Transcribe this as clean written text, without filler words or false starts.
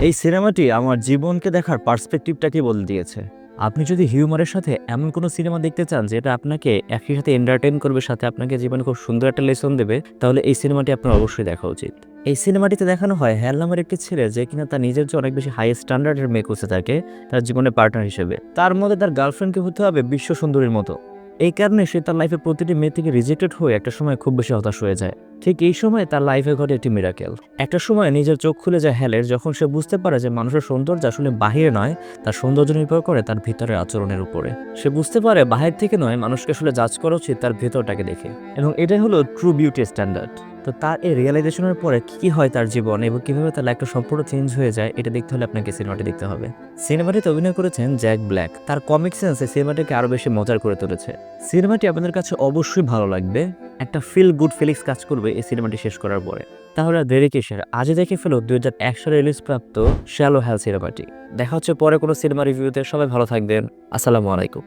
এই সিনেমাটি আমার জীবনকে দেখার পার্সপেক্টিভটাকে বদলে দিয়েছে। আপনি যদি হিউমারের সাথে এমন কোনো সিনেমা দেখতে চান যেটা আপনাকে একই সাথে এন্টারটেইন করবে, সাথে আপনাকে জীবনে খুব সুন্দর একটা লেসন দেবে, তাহলে এই সিনেমাটি আপনার অবশ্যই দেখা উচিত। এই সিনেমাটিতে দেখানো হয় হ্যাল নামের একটি ছেলে যে কিনা তার নিজের চেয়ে অনেক বেশি হাই স্ট্যান্ডার্ডের মেয়ে খুঁজে থাকে তার জীবনের পার্টনার হিসেবে। তার মধ্যে তার গার্লফ্রেন্ডকে হতে হবে বিশ্ব সুন্দরীর মতো। এই কারণে সে তার লাইফে প্রতিটি মেয়ে থেকে রিজেক্টেড হয়ে একটা সময় খুব বেশি হতাশ হয়ে যায়। ঠিক এই সময় তার লাইফে ঘটে একটি মিরাকেল। একটা সময় নিজের চোখ খুলে যায় হ্যালের, যখন সে বুঝতে পারে যে মানুষের সৌন্দর্য আসলে বাহিরে নয়, তার সৌন্দর্য নির্ভর করে তার ভিতরের আচরণের উপরে। সে বুঝতে পারে বাহির থেকে নয়, মানুষকে আসলে জাজ করা উচিত তার ভেতরটাকে দেখে, এবং এটাই হলো ট্রু বিউটি স্ট্যান্ডার্ড। তো তার এই রিয়েলাইজেশনের পরে কি হয় তার জীবন এবং কিভাবে তার লাইফটা সম্পূর্ণ চেঞ্জ হয়ে যায়, এটা দেখতে হলে আপনাকে সিনেমাটি দেখতে হবে। সিনেমাটিতে অভিনয় করেছেন জ্যাক ব্ল্যাক। তার কমিক সেন্স এই সিনেমাটিকে আরো বেশি মজার করে তুলেছে। সিনেমাটি আপনাদের কাছে অবশ্যই ভালো লাগবে। একটা ফিল গুড ফিলিংস কাজ করবে এই সিনেমাটি শেষ করার পরে। তাহলে আর দেরি কিসের, আজই দেখে ফেলো 2001 সালে রিলিজ প্রাপ্ত শ্যালো হ্যাল সিনেমাটি। দেখা হচ্ছে পরে কোনো সিনেমা রিভিউতে। সবাই ভালো থাকবেন। আসসালামু আলাইকুম।